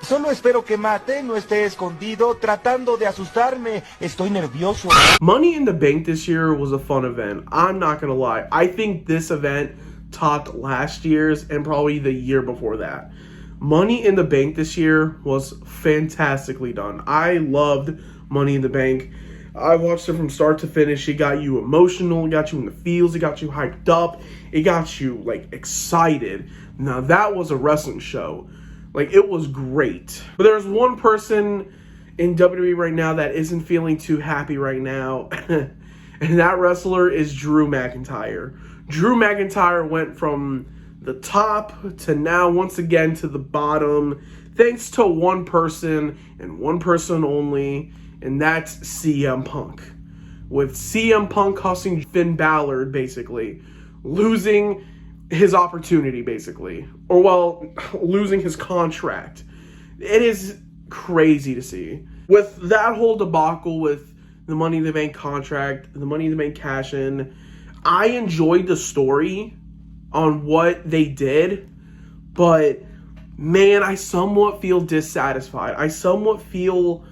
Solo espero que Mate no esté escondido tratando de asustarme. Estoy nervioso. Money in the Bank this year was a fun event. I'm not gonna lie. I think this event topped last year's and probably the year before that. Money in the Bank this year was fantastically done. I loved Money in the Bank. I watched it from start to finish. It got you emotional, it got you in the feels, it got you hyped up, it got you like excited. Now that was a wrestling show. Like, it was great. But there's one person in WWE right now that isn't feeling too happy right now. And that wrestler is Drew McIntyre. Drew McIntyre went from the top to now once again to the bottom, thanks to one person and one person only, and that's CM Punk. With CM Punk costing Finn Balor, basically, losing his opportunity, basically. Or, well, losing his contract. It is crazy to see. With that whole debacle with the Money in the Bank contract, the Money in the Bank cash-in, I enjoyed the story on what they did, but, man, I somewhat feel dissatisfied. I somewhat feel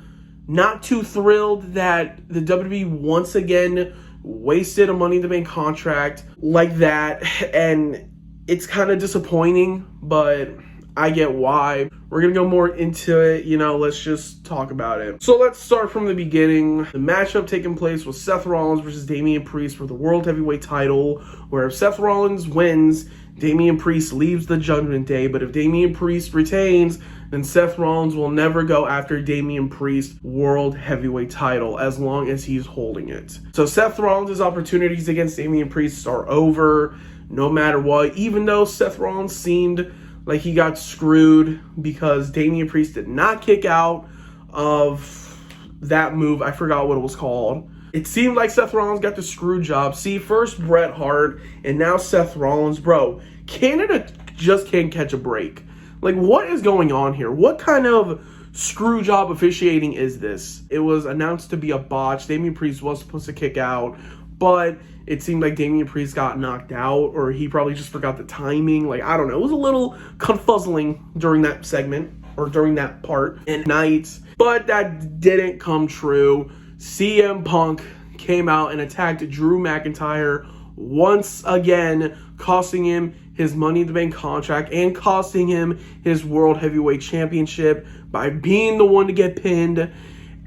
not too thrilled that the WWE once again wasted a Money in the Bank contract like that, and it's kind of disappointing, but I get why. We're going to go more into it, let's just talk about it. So let's start from the beginning. The matchup taking place was Seth Rollins versus Damian Priest for the World Heavyweight title, where if Seth Rollins wins, Damian Priest leaves the Judgment Day, but if Damian Priest retains, then Seth Rollins will never go after Damian Priest's World Heavyweight title as long as he's holding it. So Seth Rollins' opportunities against Damian Priest are over no matter what, even though Seth Rollins seemed like he got screwed because Damian Priest did not kick out of that move. I forgot what it was called. It seemed like Seth Rollins got the screw job. See, first Bret Hart and now Seth Rollins. Bro, Canada just can't catch a break. Like, what is going on here? What kind of screw job officiating is this? It was announced to be a botch. Damian Priest was supposed to kick out, but it seemed like Damian Priest got knocked out, or he probably just forgot the timing. Like, I don't know. It was a little confuzzling during that segment, or during that part and night, but that didn't come true. CM Punk came out and attacked Drew McIntyre once again, costing him his Money in the Bank contract and costing him his World Heavyweight Championship by being the one to get pinned.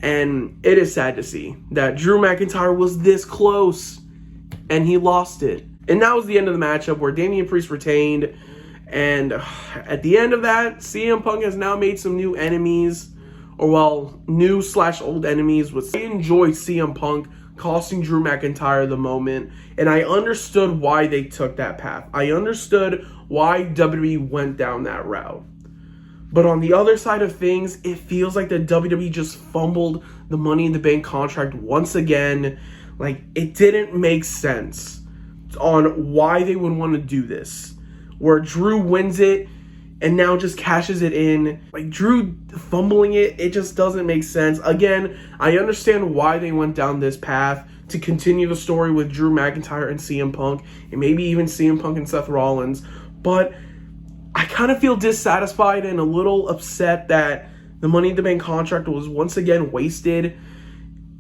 And it is sad to see that Drew McIntyre was this close and he lost it. And that was the end of the matchup where Damian Priest retained. And at the end of that, CM Punk has now made some new enemies, or well, new/old enemies. I enjoyed CM Punk costing Drew McIntyre the moment, and I understood why they took that path. I understood why WWE went down that route. But on the other side of things, it feels like the WWE just fumbled the Money in the Bank contract once again. Like, it didn't make sense on why they would want to do this, where Drew wins it and now just cashes it in. Like, Drew fumbling it, it just doesn't make sense. Again, I understand why they went down this path to continue the story with Drew McIntyre and CM Punk, and maybe even CM Punk and Seth Rollins, but I kind of feel dissatisfied and a little upset that the Money in the Bank contract was once again wasted,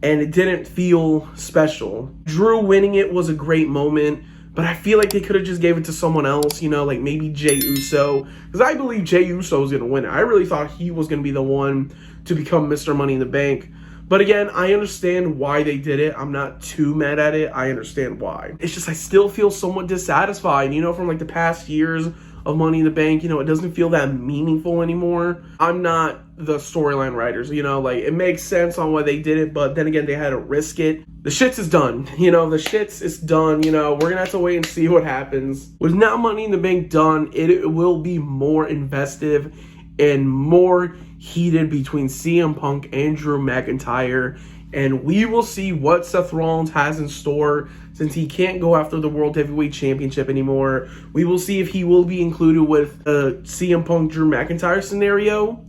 and it didn't feel special. Drew winning it was a great moment, but I feel like they could have just gave it to someone else, like maybe Jey Uso, because I believe Jey Uso was going to win it. I really thought he was going to be the one to become Mr. Money in the Bank. But again, I understand why they did it. I'm not too mad at it. I understand why. It's just I still feel somewhat dissatisfied, from like the past years of Money in the Bank. It doesn't feel that meaningful anymore. I'm not the storyline writers, it makes sense on why they did it, but then again, they had to risk it. The shits is done, the shits is done, we're gonna have to wait and see what happens. With now Money in the Bank done, it will be more investive and more heated between CM Punk and Drew McIntyre, and we will see what Seth Rollins has in store since he can't go after the World Heavyweight Championship anymore. We will see if he will be included with a CM Punk Drew McIntyre scenario,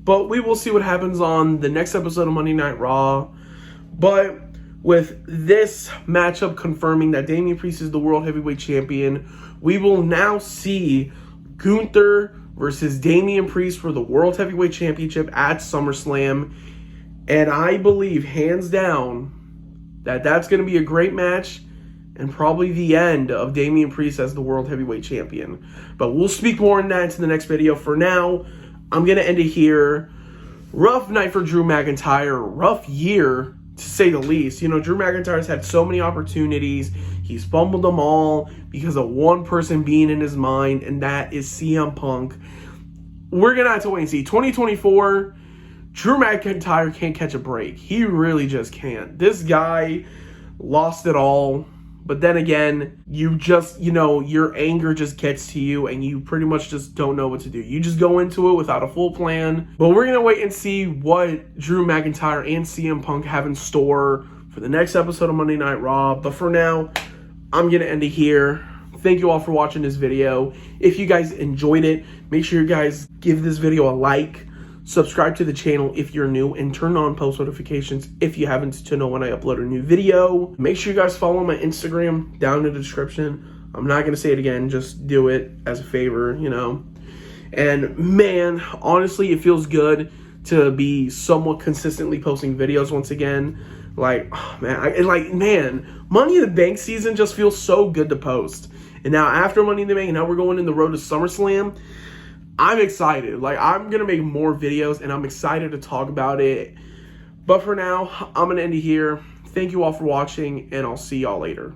but we will see what happens on the next episode of Monday Night Raw. But with this matchup confirming that Damian Priest is the World Heavyweight Champion, we will now see Gunther versus Damian Priest for the World Heavyweight Championship at SummerSlam. And I believe, hands down, that that's going to be a great match and probably the end of Damian Priest as the World Heavyweight Champion. But we'll speak more on that in the next video. For now, I'm going to end it here. Rough night for Drew McIntyre. Rough year, to say the least. You know, Drew McIntyre's had so many opportunities. He's fumbled them all because of one person being in his mind, and that is CM Punk. We're going to have to wait and see. 2024, Drew McIntyre can't catch a break. He really just can't. This guy lost it all. But then again, you just, you know, your anger just gets to you and you pretty much just don't know what to do. You just go into it without a full plan. But we're going to wait and see what Drew McIntyre and CM Punk have in store for the next episode of Monday Night Raw. But for now, I'm going to end it here. Thank you all for watching this video. If you guys enjoyed it, make sure you guys give this video a like. Subscribe to the channel if you're new, and turn on post notifications if you haven't to know when I upload a new video. Make sure you guys follow my Instagram down in the description. I'm not going to say it again. Just do it as a favor, you know. And man, honestly, it feels good to be somewhat consistently posting videos once again. Like, oh, man, Money in the Bank season just feels so good to post. And now after Money in the Bank, and now we're going in the road to SummerSlam, I'm excited. Like, I'm going to make more videos, and I'm excited to talk about it. But for now, I'm going to end it here. Thank you all for watching, and I'll see y'all later.